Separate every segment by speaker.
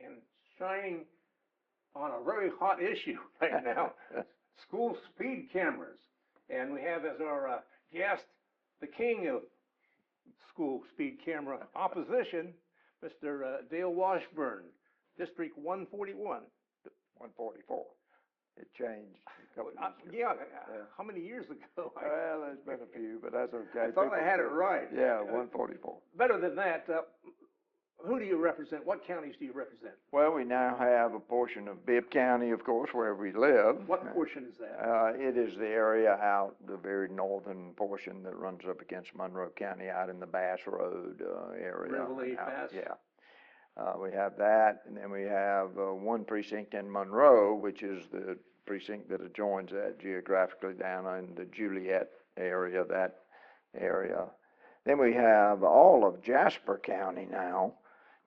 Speaker 1: and shining on a very hot issue right now, school speed cameras. And we have as our guest the king of school speed camera opposition, Mr. Dale Washburn, District 141.
Speaker 2: 144. It changed a couple of years ago.
Speaker 1: Yeah, how many years ago?
Speaker 2: Well, there's been a few, but that's okay.
Speaker 1: I thought I had it right.
Speaker 2: Yeah, 144.
Speaker 1: Better than that, who do you represent? What counties do you represent?
Speaker 2: Well, we now have a portion of Bibb County, of course, where we live.
Speaker 1: What portion is that?
Speaker 2: It is the area out, the very northern portion that runs up against Monroe County, out in the Bass Road area.
Speaker 1: Riverly Pass?
Speaker 2: Yeah. We have that, and then we have one precinct in Monroe, which is the precinct that adjoins that geographically down in the Juliet area, that area. Then we have all of Jasper County now.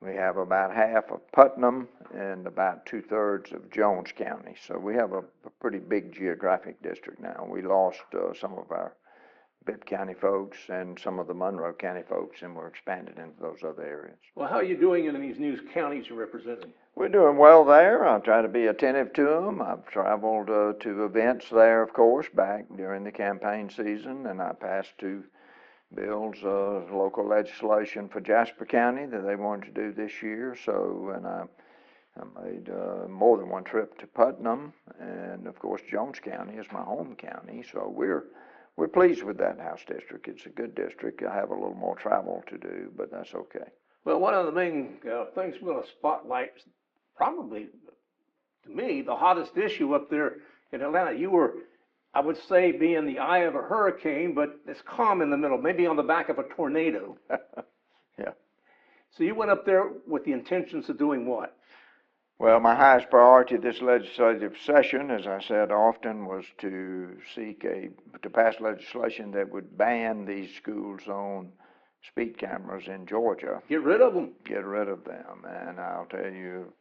Speaker 2: We have about half of Putnam and about 2/3 of Jones County. So we have a pretty big geographic district now. We lost some of our Bibb County folks and some of the Monroe County folks, and we're expanded into those other areas.
Speaker 1: Well, how are you doing in these new counties you're representing?
Speaker 2: We're doing well there. I try to be attentive to them. I've traveled to events there, of course, back during the campaign season, and I passed two bills, local legislation for Jasper County that they wanted to do this year. So, and I made more than one trip to Putnam, and of course Jones County is my home county. So we're pleased with that House district. It's a good district. I have a little more travel to do, but that's okay.
Speaker 1: Well, one of the main things we're going to spotlight is probably, to me, the hottest issue up there in Atlanta. You were, I would say, be in the eye of a hurricane, but it's calm in the middle, maybe on the back of a tornado.
Speaker 2: Yeah.
Speaker 1: So you went up there with the intentions of doing what?
Speaker 2: Well, my highest priority this legislative session, as I said often, was to to pass legislation that would ban these school zone speed cameras in Georgia.
Speaker 1: Get rid of them.
Speaker 2: Get rid of them. And I'll tell you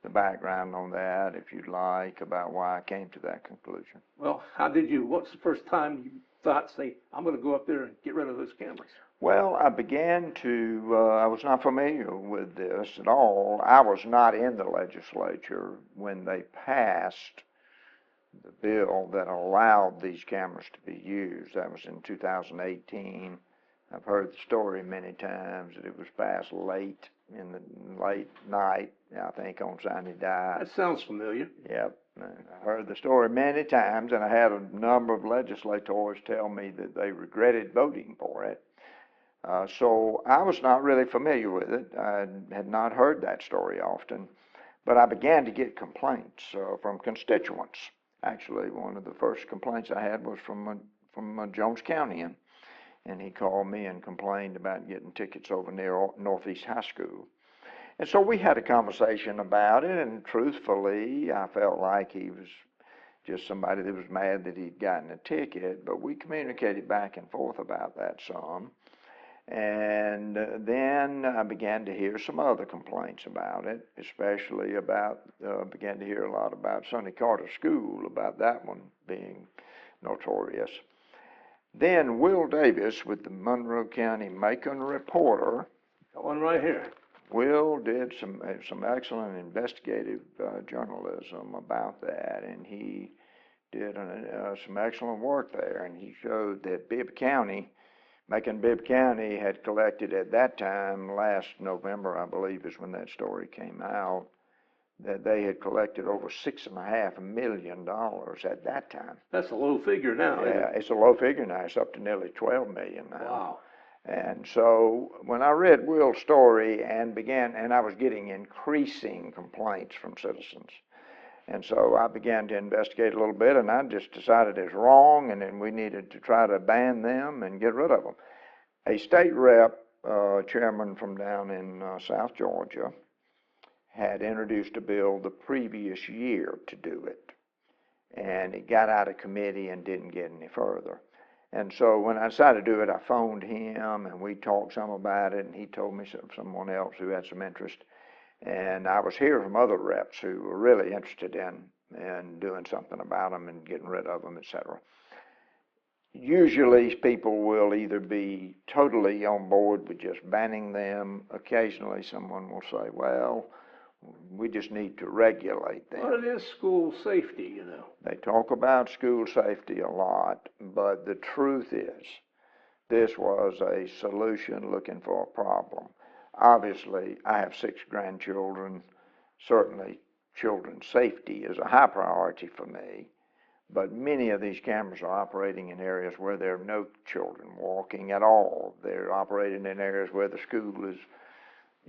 Speaker 2: the background on that, if you'd like, about why I came to that conclusion.
Speaker 1: Well, what's the first time you thought, say, I'm going to go up there and get rid of those cameras?
Speaker 2: Well, I began to, I was not familiar with this at all. I was not in the legislature when they passed the bill that allowed these cameras to be used. That was in 2018. I've heard the story many times that it was passed late night, I think, on Sunday night.
Speaker 1: That sounds familiar.
Speaker 2: Yep. I heard the story many times, and I had a number of legislators tell me that they regretted voting for it. So I was not really familiar with it. I had not heard that story often, but I began to get complaints from constituents. Actually, one of the first complaints I had was from a Jones Countyan, and he called me and complained about getting tickets over near Northeast High School. And so we had a conversation about it, and truthfully, I felt like he was just somebody that was mad that he'd gotten a ticket, but we communicated back and forth about that some. And then I began to hear some other complaints about it, especially began to hear a lot about Sonny Carter School, about that one being notorious. Then Will Davis with the Monroe County Macon Reporter.
Speaker 1: Got one right here.
Speaker 2: Will did some excellent investigative journalism about that, and he did some excellent work there, and he showed that Macon-Bibb County had collected at that time, last November, I believe is when that story came out, that they had collected over $6.5 million at that time.
Speaker 1: That's a low figure now.
Speaker 2: Yeah, it's a low figure now. It's up to nearly $12 million now.
Speaker 1: Wow.
Speaker 2: And so when I read Will's story and I was getting increasing complaints from citizens. And so I began to investigate a little bit, and I just decided it's wrong, and then we needed to try to ban them and get rid of them. A state rep, chairman from down in South Georgia, had introduced a bill the previous year to do it. And it got out of committee and didn't get any further. And so when I decided to do it, I phoned him, and we talked some about it, and he told me someone else who had some interest. And I was hearing from other reps who were really interested in doing something about them and getting rid of them, etc. Usually people will either be totally on board with just banning them. Occasionally someone will say, well, we We just need to regulate them.
Speaker 1: Well, it is school safety, you know.
Speaker 2: They talk about school safety a lot, but the truth is, this was a solution looking for a problem. Obviously, I have 6 grandchildren. Certainly, children's safety is a high priority for me. But many of these cameras are operating in areas where there are no children walking at all. They're operating in areas where the school is,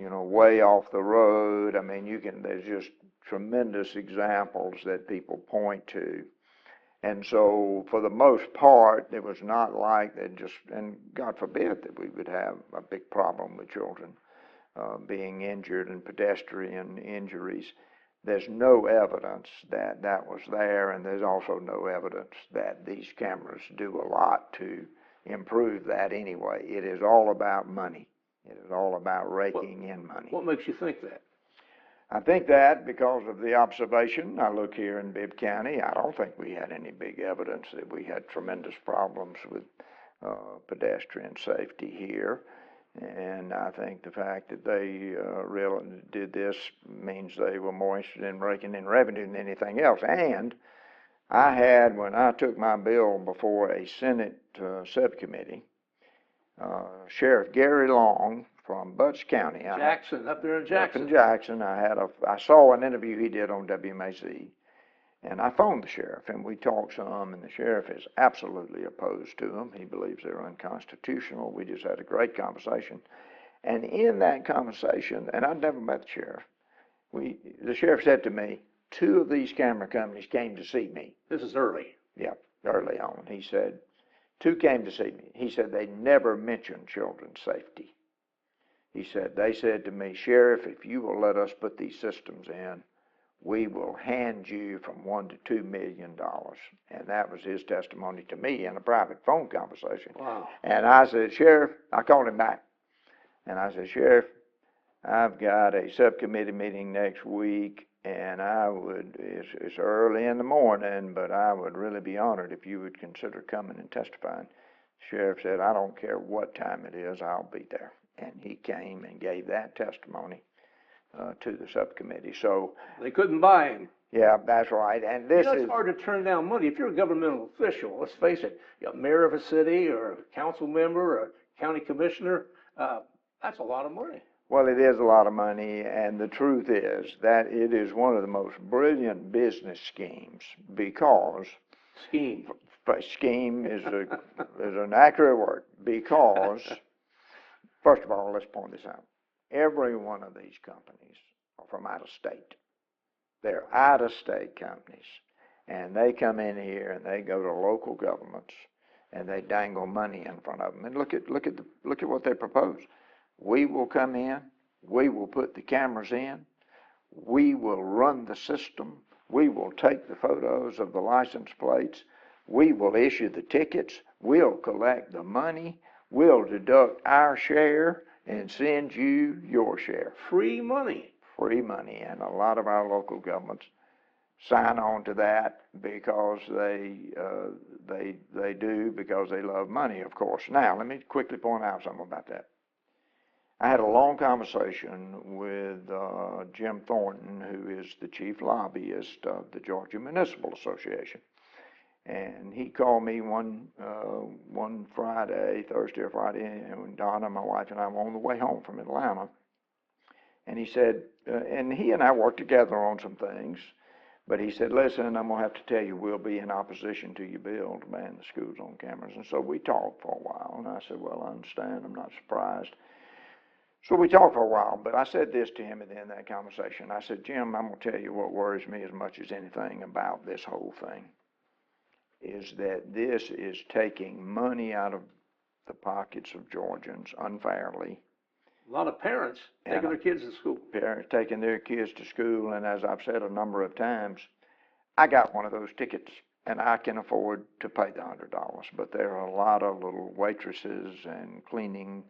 Speaker 2: way off the road. I mean, there's just tremendous examples that people point to. And so, for the most part, it was not like that and God forbid that we would have a big problem with children being injured and pedestrian injuries. There's no evidence that that was there, and there's also no evidence that these cameras do a lot to improve that anyway. It is all about money. It is all about raking in money.
Speaker 1: What makes you think that?
Speaker 2: I think that because of the observation. I look here in Bibb County, I don't think we had any big evidence that we had tremendous problems with pedestrian safety here. And I think the fact that they really did this means they were more interested in raking in revenue than anything else. And I had, when I took my bill before a Senate subcommittee, Sheriff Gary Long from Butts County.
Speaker 1: Jackson, up there in Jackson.
Speaker 2: Up in Jackson. I saw an interview he did on WMAZ. And I phoned the sheriff, and we talked some, and the sheriff is absolutely opposed to them. He believes they're unconstitutional. We just had a great conversation. And in that conversation, and I'd never met the sheriff, the sheriff said to me, 2 of these camera companies came to see me.
Speaker 1: This is early.
Speaker 2: Yeah, early on. He said, 2 came to see me. He said they never mentioned children's safety. He said, they said to me, Sheriff, if you will let us put these systems in, we will hand you from $1 to $2 million. And that was his testimony to me in a private phone conversation.
Speaker 1: Wow.
Speaker 2: And I said, Sheriff, I called him back. And I said, Sheriff, I've got a subcommittee meeting next week, and it's early in the morning, but I would really be honored if you would consider coming and testifying. The sheriff said, I don't care what time it is, I'll be there. And he came and gave that testimony to the subcommittee. So
Speaker 1: they couldn't buy him.
Speaker 2: Yeah, that's right. And this
Speaker 1: it's hard to turn down money. If you're a governmental official, let's face it, you're a mayor of a city or a council member or a county commissioner, that's a lot of money.
Speaker 2: Well, it is a lot of money, and the truth is that it is one of the most brilliant business schemes because scheme is an accurate word, because first of all, let's point this out. Every one of these companies are from out of state. They're out of state companies, and they come in here and they go to local governments and they dangle money in front of them. And look at what they propose. We will come in, we will put the cameras in, we will run the system, we will take the photos of the license plates, we will issue the tickets, we'll collect the money, we'll deduct our share and send you your share.
Speaker 1: Free money.
Speaker 2: Free money. And a lot of our local governments sign on to that because they do, because they love money, of course. Now, let me quickly point out something about that. I had a long conversation with Jim Thornton, who is the chief lobbyist of the Georgia Municipal Association. And he called me one Friday, Thursday or Friday, and Donna, my wife, and I were on the way home from Atlanta. And he said, and he and I worked together on some things, but he said, listen, I'm going to have to tell you, we'll be in opposition to your bill to ban the schools on cameras. And so we talked for a while, and I said, well, I understand, I'm not surprised. So we talked for a while, but I said this to him at the end of that conversation. I said, Jim, I'm going to tell you what worries me as much as anything about this whole thing, is that this is taking money out of the pockets of Georgians unfairly.
Speaker 1: A lot of parents taking their kids to school.
Speaker 2: Parents taking their kids to school, and as I've said a number of times, I got one of those tickets, and I can afford to pay the $100. But there are a lot of little waitresses and cleaning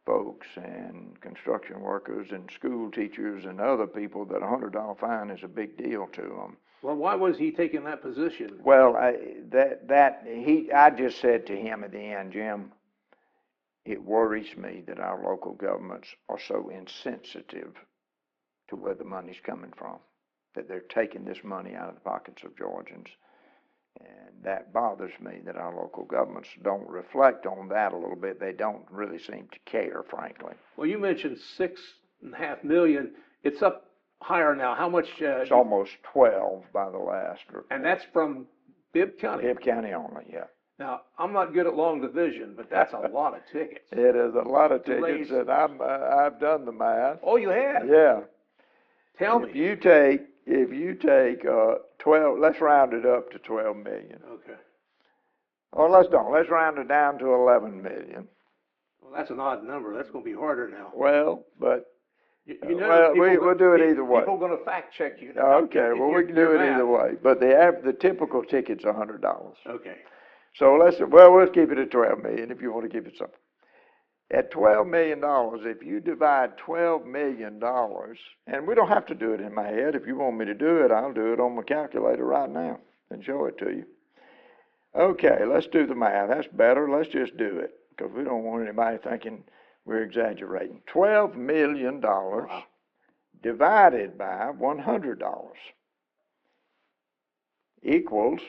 Speaker 2: folks and construction workers and school teachers and other people that a $100 fine is a big deal to them.
Speaker 1: Well, why was he taking that position?
Speaker 2: Well, I just said to him at the end, Jim, it worries me that our local governments are so insensitive to where the money's coming from, that they're taking this money out of the pockets of Georgians. And that bothers me that our local governments don't reflect on that a little bit. They don't really seem to care, frankly.
Speaker 1: Well, you mentioned 6.5 million. It's up higher now. How much?
Speaker 2: It's almost 12 by the last report.
Speaker 1: And that's from Bibb County.
Speaker 2: Bibb County only, yeah.
Speaker 1: Now, I'm not good at long division, but that's a lot of tickets.
Speaker 2: It is a lot of
Speaker 1: To
Speaker 2: tickets,
Speaker 1: raise-
Speaker 2: and I've done the math.
Speaker 1: Oh, you have?
Speaker 2: Yeah.
Speaker 1: Tell
Speaker 2: If
Speaker 1: me.
Speaker 2: you take 12, let's round it up to 12 million.
Speaker 1: Okay.
Speaker 2: Or let's round it down to 11 million.
Speaker 1: Well, that's an odd number. That's going to be harder now.
Speaker 2: Well, but,
Speaker 1: You know,
Speaker 2: well,
Speaker 1: people
Speaker 2: we'll do it either way.
Speaker 1: People are going to fact check you.
Speaker 2: Okay, well, we can do it either way. But the typical ticket's $100.
Speaker 1: Okay.
Speaker 2: So we'll keep it at 12 million if you want to keep it simple. At $12 million, if you divide $12 million, and we don't have to do it in my head. If you want me to do it, I'll do it on my calculator right now and show it to you. Okay, let's do the math. That's better. Let's just do it, because we don't want anybody thinking we're exaggerating. $12 million divided by $100 equals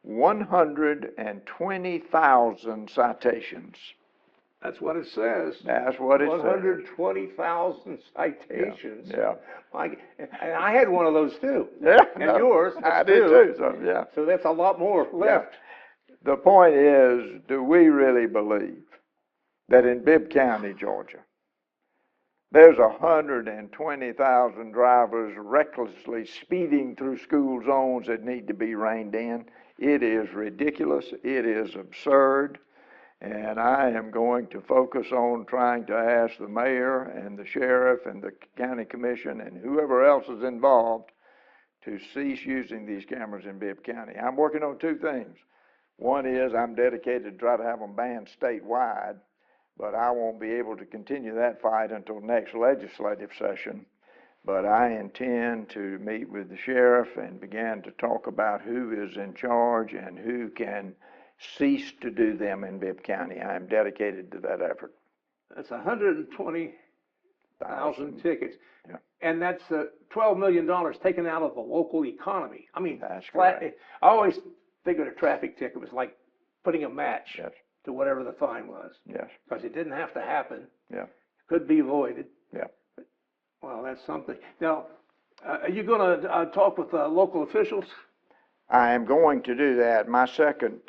Speaker 2: 120,000 citations.
Speaker 1: That's what it says.
Speaker 2: That's what it says.
Speaker 1: 120,000 citations.
Speaker 2: Yeah.
Speaker 1: And I had one of those too.
Speaker 2: Yeah.
Speaker 1: And yours.
Speaker 2: I did too. So, yeah.
Speaker 1: So that's a lot more left.
Speaker 2: The point is, do we really believe that in Bibb County, Georgia, there's 120,000 drivers recklessly speeding through school zones that need to be reined in? It is ridiculous. It is absurd. And I am going to focus on trying to ask the mayor and the sheriff and the county commission and whoever else is involved to cease using these cameras in Bibb County. I'm working on two things. One is I'm dedicated to try to have them banned statewide, but I won't be able to continue that fight until next legislative session. But I intend to meet with the sheriff and begin to talk about who is in charge and who can cease to do them in Bibb County. I am dedicated to that effort.
Speaker 1: That's 120,000 tickets.
Speaker 2: Yeah.
Speaker 1: And that's $12 million taken out of the local economy. I mean,
Speaker 2: That's
Speaker 1: flat.
Speaker 2: correct.
Speaker 1: I always figured a traffic ticket was like putting a match
Speaker 2: Yes.
Speaker 1: to whatever the fine was.
Speaker 2: Yes.
Speaker 1: Because it didn't have to happen.
Speaker 2: Yeah.
Speaker 1: Could be avoided.
Speaker 2: Yeah.
Speaker 1: Well, that's something. Now, are you going to talk with local officials?
Speaker 2: I am going to do that. My second,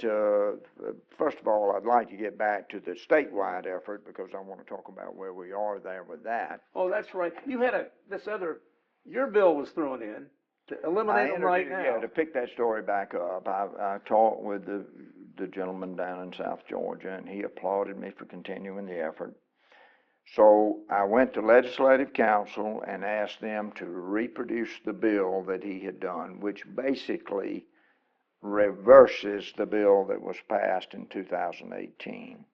Speaker 2: first of all, I'd like to get back to the statewide effort because I want to talk about where we are there with that.
Speaker 1: Oh, that's right. You had your bill was thrown in to eliminate them right now.
Speaker 2: Yeah, to pick that story back up, I talked with the gentleman down in South Georgia, and he applauded me for continuing the effort. So I went to Legislative Council and asked them to reproduce the bill that he had done, which basically reverses the bill that was passed in 2018.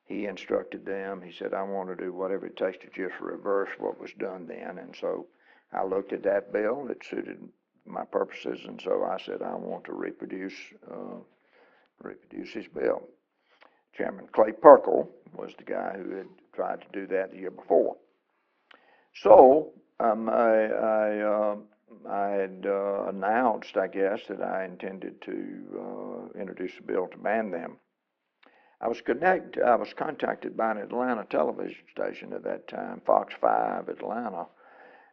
Speaker 2: He instructed them, he said, I want to do whatever it takes to just reverse what was done then. And so I looked at that bill, it suited my purposes, and so I said, I want to reproduce his bill. Chairman Clay Perkle was the guy who had tried to do that the year before. So I had announced, I guess, that I intended to introduce a bill to ban them. I was contacted by an Atlanta television station at that time, Fox 5 Atlanta.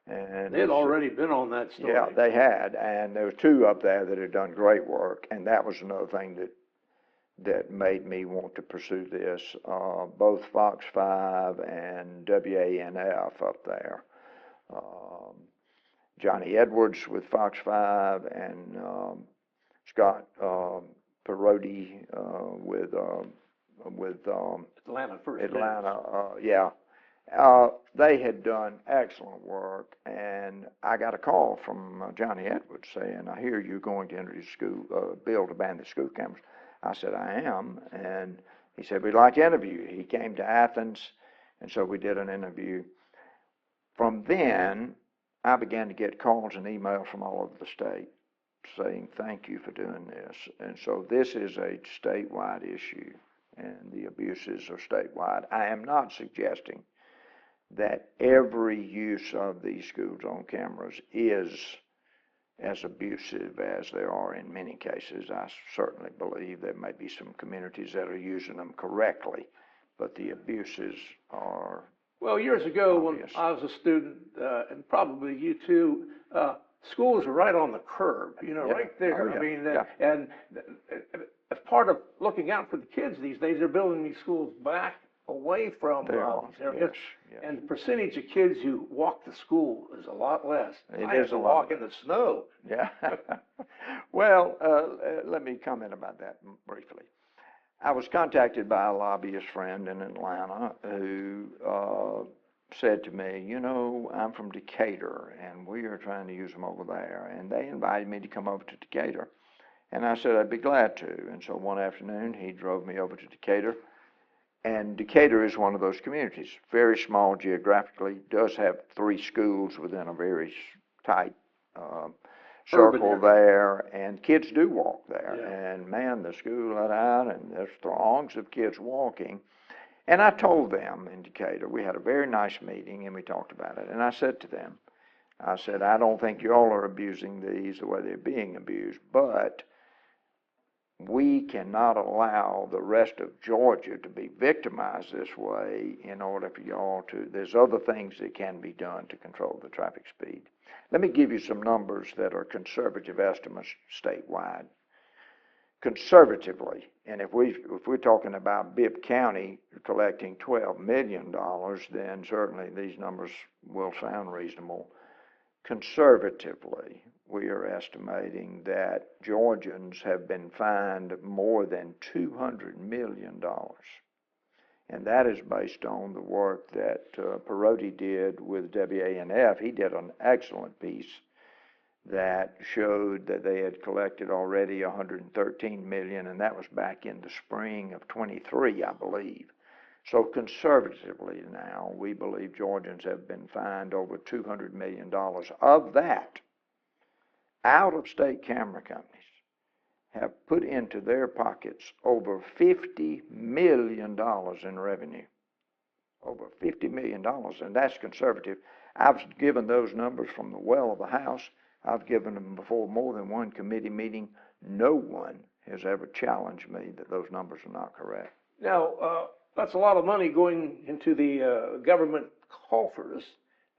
Speaker 2: And
Speaker 1: they had already been on that story.
Speaker 2: Yeah, they had, and there were two up there that had done great work, and that was another thing that made me want to pursue this. Both Fox 5 and WANF up there. Johnny Edwards with Fox 5 and Scott Parodi with
Speaker 1: Atlanta First.
Speaker 2: Atlanta, yeah. They had done excellent work, and I got a call from Johnny Edwards saying, I hear you're going to introduce a bill to ban the school cameras. I said, I am, and he said, we'd like to interview you. He came to Athens, and so we did an interview. From then, I began to get calls and emails from all over the state saying, thank you for doing this. And so this is a statewide issue, and the abuses are statewide. I am not suggesting that every use of these schools on cameras is as abusive as they are in many cases. I certainly believe there may be some communities that are using them correctly, but the abuses are
Speaker 1: Well, years ago
Speaker 2: obvious.
Speaker 1: when I was a student, and probably you too, schools were right on the curb,
Speaker 2: Yeah.
Speaker 1: right there.
Speaker 2: Oh, yeah.
Speaker 1: I mean,
Speaker 2: Yeah.
Speaker 1: and as part of looking out for the kids these days, they're building these schools back away from
Speaker 2: They are.
Speaker 1: these areas.
Speaker 2: Yes, yes.
Speaker 1: And the percentage of kids who walk to school is a lot less.
Speaker 2: It
Speaker 1: I have
Speaker 2: is
Speaker 1: to
Speaker 2: a lot
Speaker 1: walk in the snow.
Speaker 2: Yeah. Well, let me comment about that briefly. I was contacted by a lobbyist friend in Atlanta who said to me, I'm from Decatur and we are trying to use them over there. And they invited me to come over to Decatur. And I said I'd be glad to. And so one afternoon he drove me over to Decatur. And Decatur is one of those communities, very small geographically, does have 3 schools within a very tight circle there, and kids do walk there.
Speaker 1: Yeah.
Speaker 2: And man, the school let out, and there's throngs of kids walking. And I told them in Decatur, we had a very nice meeting, and we talked about it. And I said to them, I said, I don't think you all are abusing these the way they're being abused, but we cannot allow the rest of Georgia to be victimized this way in order for y'all to, there's other things that can be done to control the traffic speed. Let me give you some numbers that are conservative estimates statewide. Conservatively, and if we're talking about Bibb County collecting $12 million, then certainly these numbers will sound reasonable. Conservatively, we are estimating that Georgians have been fined more than $200 million. And that is based on the work that Perotti did with WANF. He did an excellent piece that showed that they had collected already $113 million, and that was back in the spring of 23, I believe. So conservatively now, we believe Georgians have been fined over $200 million. Of that, out-of-state camera companies have put into their pockets over $50 million in revenue. Over $50 million, and that's conservative. I've given those numbers from the well of the House. I've given them before more than one committee meeting. No one has ever challenged me that those numbers are not correct.
Speaker 1: Now, that's a lot of money going into the government coffers.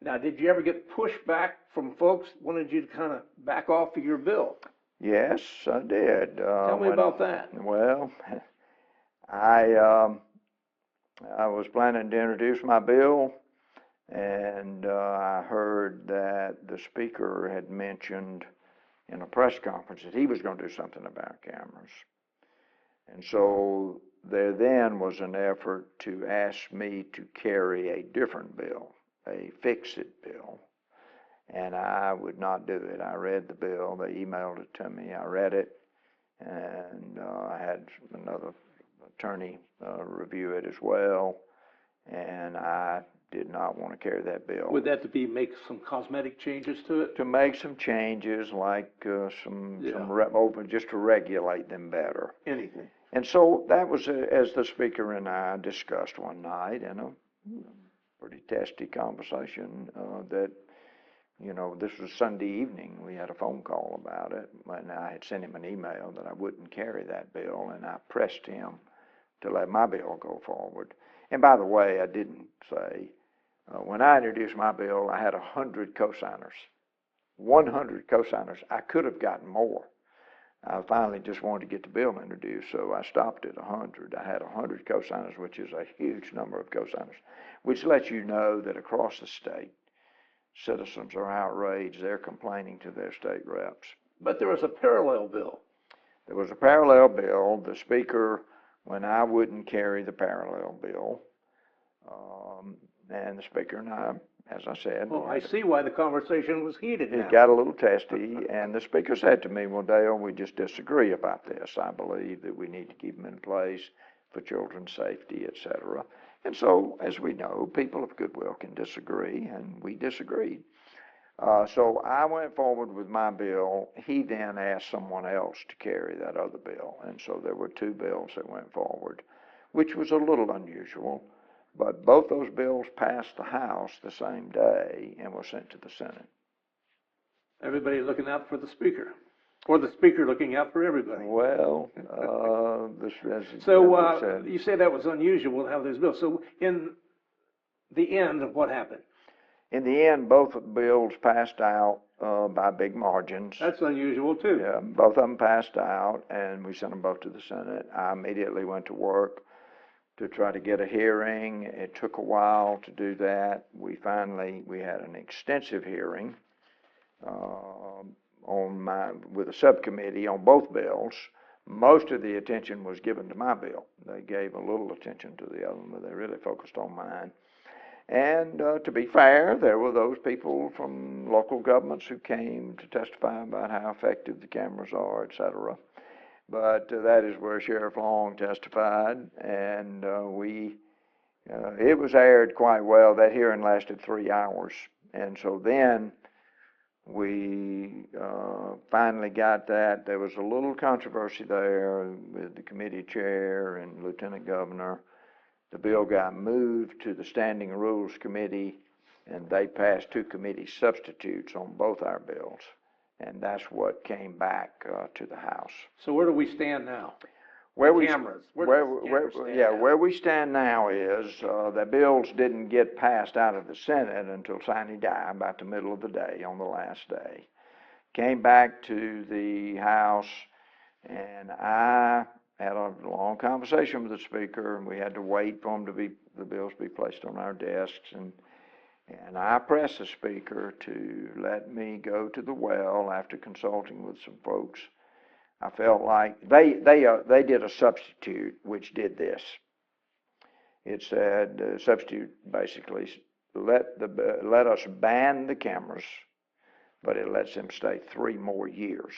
Speaker 1: Now, did you ever get pushback from folks who wanted you to kind of back off of your bill?
Speaker 2: Yes, I did.
Speaker 1: Tell me about that.
Speaker 2: Well, I was planning to introduce my bill, and I heard that the speaker had mentioned in a press conference that he was going to do something about cameras. And so there then was an effort to ask me to carry a different bill, a fix-it bill. And I would not do it. I read the bill. They emailed it to me. I read it, and I had another attorney review it as well, and I did not want to carry that bill.
Speaker 1: Would that be make some cosmetic changes to it?
Speaker 2: To make some changes, like just to regulate them better.
Speaker 1: Anything.
Speaker 2: And so that was, as the speaker and I discussed one night in a pretty testy conversation, that, this was Sunday evening. We had a phone call about it, and I had sent him an email that I wouldn't carry that bill, and I pressed him to let my bill go forward. And by the way, I didn't say, when I introduced my bill, I had 100 co-signers. 100 co-signers. I could have gotten more. I finally just wanted to get the bill introduced, so I stopped at 100. I had 100 co-signers, which is a huge number of co-signers, which lets you know that across the state, citizens are outraged. They're complaining to their state reps.
Speaker 1: But there was a parallel bill.
Speaker 2: There was a parallel bill. The speaker, when I wouldn't carry the parallel bill, and the speaker and I, as I said.
Speaker 1: Well, I see why the conversation was heated now.
Speaker 2: It got a little testy, and the speaker said to me, well, Dale, we just disagree about this. I believe that we need to keep them in place for children's safety, etc. And so, as we know, people of goodwill can disagree, and we disagreed. So I went forward with my bill. He then asked someone else to carry that other bill, and so there were 2 bills that went forward, which was a little unusual. But both those bills passed the House the same day and were sent to the Senate.
Speaker 1: Everybody looking out for the speaker, or the speaker looking out for everybody.
Speaker 2: Well,
Speaker 1: So you say that was unusual to have these bills. So in the end, what happened?
Speaker 2: in the end, both bills passed out by big margins.
Speaker 1: That's unusual too.
Speaker 2: Yeah, both of them passed out, and we sent them both to the Senate. I immediately went to work to try to get a hearing. It took a while to do that. We had an extensive hearing with a subcommittee on both bills. Most of the attention was given to my bill. They gave a little attention to the other one, but they really focused on mine. And to be fair, there were those people from local governments who came to testify about how effective the cameras are, et cetera. But that is where Sheriff Long testified, and it was aired quite well. That hearing lasted 3 hours, and so then we finally got that. There was a little controversy there with the committee chair and lieutenant governor. The bill got moved to the Standing Rules Committee, and they passed 2 committee substitutes on both our bills, and that's what came back to the House.
Speaker 1: So where do we stand now?
Speaker 2: Where
Speaker 1: the
Speaker 2: we
Speaker 1: cameras.
Speaker 2: Where we stand now is the bills didn't get passed out of the Senate until sine die, about the middle of the day on the last day. Came back to the House, and I had a long conversation with the speaker, and we had to wait for the bills to be placed on our desks, and I pressed the speaker to let me go to the well after consulting with some folks. I felt like they did a substitute which did this. It said substitute basically let us ban the cameras, but it lets them stay 3 more years.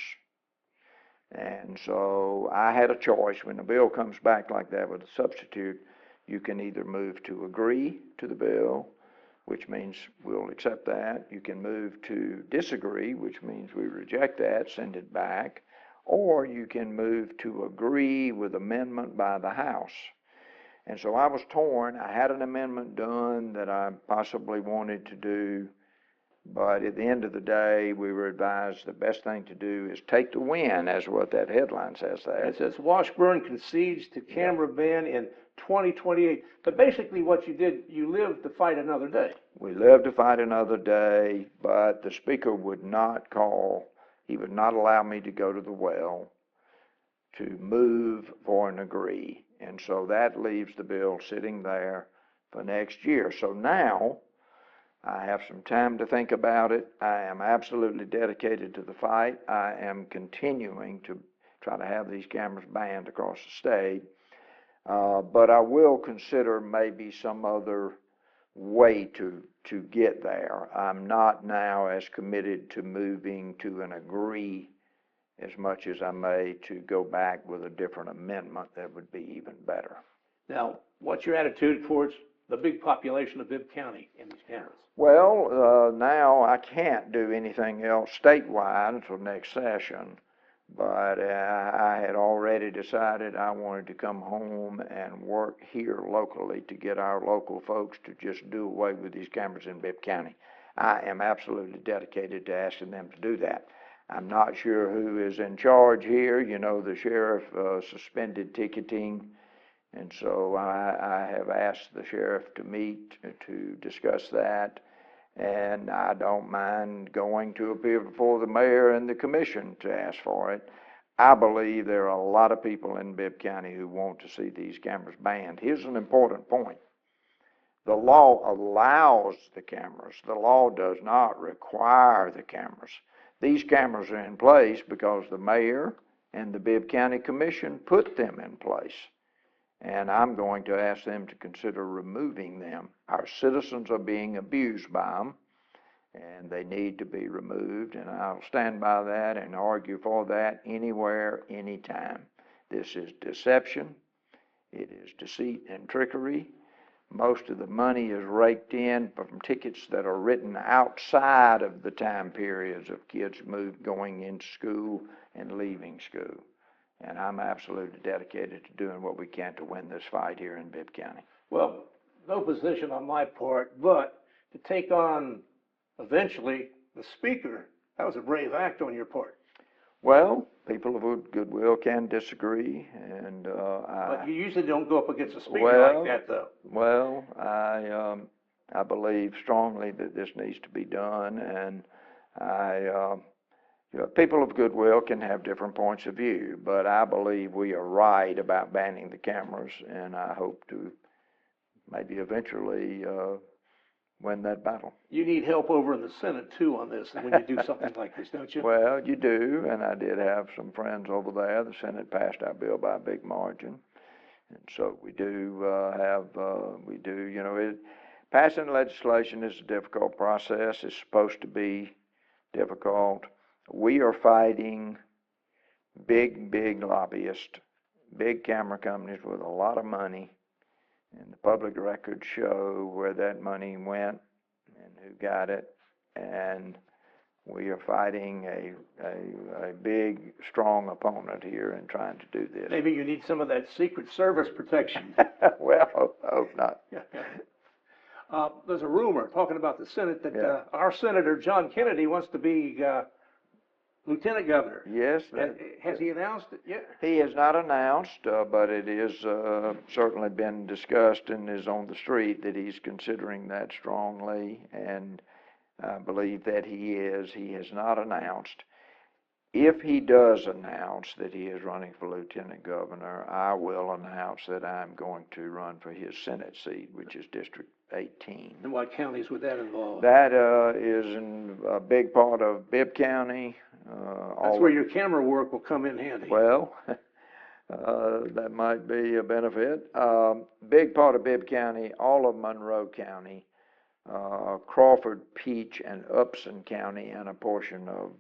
Speaker 2: And so I had a choice. When the bill comes back like that with a substitute, you can either move to agree to the bill, which means we'll accept that. You can move to disagree, which means we reject that, send it back. Or you can move to agree with amendment by the House. And so I was torn. I had an amendment done that I possibly wanted to do, but at the end of the day, we were advised the best thing to do is take the win, as what that headline says there.
Speaker 1: It says Washburn concedes to camera ban in 2028. But basically what you did, you lived to fight another day.
Speaker 2: We lived to fight another day, but the speaker would not call. He would not allow me to go to the well to move for an agree. And so that leaves the bill sitting there for next year. So now I have some time to think about it. I am absolutely dedicated to the fight. I am continuing to try to have these cameras banned across the state. But I will consider maybe some other way to get there. I'm not now as committed to moving to an agree as much as I may to go back with a different amendment that would be even better.
Speaker 1: Now, what's your attitude towards the big population of Bibb County in these cameras?
Speaker 2: Well, now I can't do anything else statewide until next session, but I had already decided I wanted to come home and work here locally to get our local folks to just do away with these cameras in Bibb County. I am absolutely dedicated to asking them to do that. I'm not sure who is in charge here. You know, the sheriff suspended ticketing, and so I have asked the sheriff to meet to discuss that. And I don't mind going to appear before the mayor and the commission to ask for it. I believe there are a lot of people in Bibb County who want to see these cameras banned. Here's an important point. The law allows the cameras. The law does not require the cameras. These cameras are in place because the mayor and the Bibb County Commission put them in place. And I'm going to ask them to consider removing them. Our citizens are being abused by them, and they need to be removed, and I'll stand by that and argue for that anywhere, anytime. This is deception. It is deceit and trickery. Most of the money is raked in from tickets that are written outside of the time periods of kids going into school and leaving school. And I'm absolutely dedicated to doing what we can to win this fight here in Bibb County.
Speaker 1: Well, no position on my part, but to take on eventually the speaker, that was a brave act on your part.
Speaker 2: Well, people of goodwill can disagree, and
Speaker 1: But you usually don't go up against a speaker
Speaker 2: well,
Speaker 1: like that, though.
Speaker 2: well, I believe strongly that this needs to be done, and people of goodwill can have different points of view, but I believe we are right about banning the cameras, and I hope to maybe eventually win that battle.
Speaker 1: You need help over in the Senate, too, on this, when you do something like this, don't you?
Speaker 2: Well, you do, and I did have some friends over there. The Senate passed our bill by a big margin, and so we do passing legislation is a difficult process. It's supposed to be difficult. We are fighting big lobbyists, big camera companies with a lot of money, and the public records show where that money went and who got it, and we are fighting a big, strong opponent here in trying to do this.
Speaker 1: Maybe you need some of that Secret Service protection.
Speaker 2: Well, I hope not.
Speaker 1: There's a rumor talking about the Senate that our Senator John Kennedy wants to be Lieutenant Governor.
Speaker 2: Yes.
Speaker 1: Has he announced it yet?
Speaker 2: He has not announced, but it is certainly been discussed and is on the street that he's considering that strongly, and I believe that he is. He has not announced. If he does announce that he is running for Lieutenant Governor, I will announce that I'm going to run for his Senate seat, which is District 18.
Speaker 1: And what counties would that involve?
Speaker 2: That is in a big part of Bibb County.
Speaker 1: That's where your camera work will come in handy.
Speaker 2: Well, that might be a benefit. Big part of Bibb County, all of Monroe County, Crawford, Peach, and Upson County, and a portion of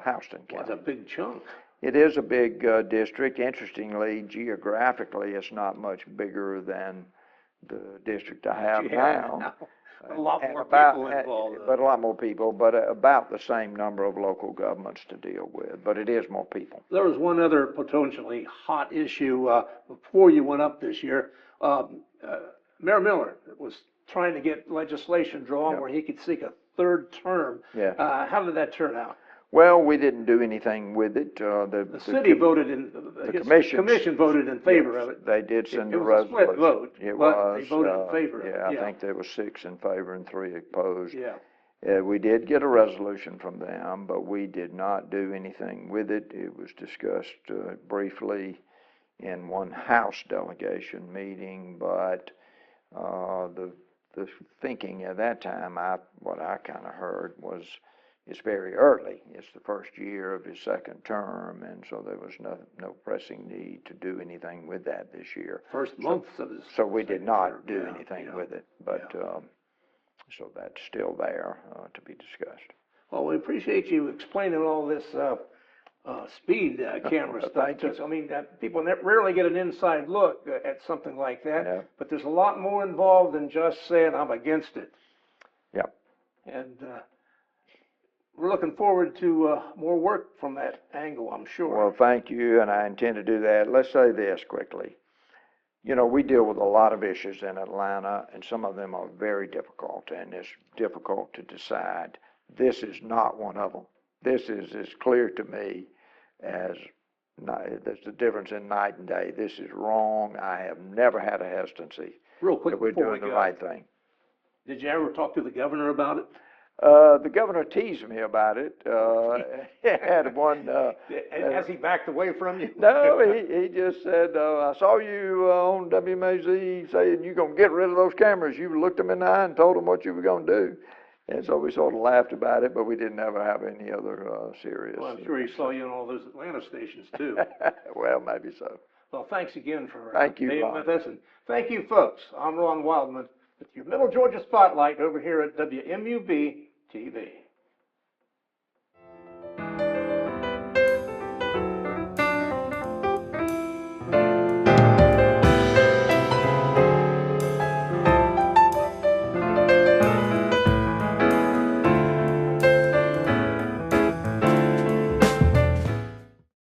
Speaker 2: Houston County.
Speaker 1: That's a big chunk.
Speaker 2: It is a big district. Interestingly, geographically, it's not much bigger than the district I have now.
Speaker 1: A lot more people involved.
Speaker 2: But a lot more people, but about the same number of local governments to deal with, but it is more people.
Speaker 1: There was one other potentially hot issue before you went up this year. Mayor Miller was trying to get legislation drawn where he could seek a third term.
Speaker 2: Yeah.
Speaker 1: How did that turn out?
Speaker 2: Well, we didn't do anything with it. The
Speaker 1: city voted in, the commission voted in favor of it.
Speaker 2: They did send a
Speaker 1: It
Speaker 2: resolution.
Speaker 1: was a split vote,
Speaker 2: It
Speaker 1: but
Speaker 2: was,
Speaker 1: they voted in favor of it.
Speaker 2: Yeah, I think there was 6 in favor and 3 opposed.
Speaker 1: Yeah.
Speaker 2: We did get a resolution from them, but we did not do anything with it. It was discussed briefly in one House delegation meeting, but the thinking at that time, what I kind of heard was, it's very early. It's the first year of his second term, and so there was no pressing need to do anything with that this year.
Speaker 1: First month of his.
Speaker 2: So we did not do anything with it, but so that's still there to be discussed.
Speaker 1: Well, we appreciate you explaining all this speed camera stuff
Speaker 2: Thank
Speaker 1: to
Speaker 2: you.
Speaker 1: us. I mean, people rarely get an inside look at something like that,
Speaker 2: Yeah.
Speaker 1: but there's a lot more involved than just saying I'm against it.
Speaker 2: Yep.
Speaker 1: And we're looking forward to more work from that angle, I'm sure.
Speaker 2: Well, thank you, and I intend to do that. Let's say this quickly. You know, we deal with a lot of issues in Atlanta, and some of them are very difficult, and it's difficult to decide. This is not one of them. This is as clear to me as there's the difference in night and day. This is wrong. I have never had a hesitancy
Speaker 1: Real quick
Speaker 2: that we're
Speaker 1: before we
Speaker 2: doing the
Speaker 1: go,
Speaker 2: right thing.
Speaker 1: did you ever talk to the governor about it?
Speaker 2: The governor teased me about it. Had one.
Speaker 1: Has he backed away from you?
Speaker 2: No, he just said, I saw you on WMAZ saying you're going to get rid of those cameras. You looked them in the eye and told them what you were going to do. And so we sort of laughed about it, but we didn't ever have any other serious.
Speaker 1: Well, I'm sure he saw you on all those Atlanta stations, too.
Speaker 2: Well, maybe so.
Speaker 1: Well, thanks again for
Speaker 2: being
Speaker 1: with us. And thank you, folks. I'm Ron Wildman with your Middle Georgia Spotlight over here at WMUB TV.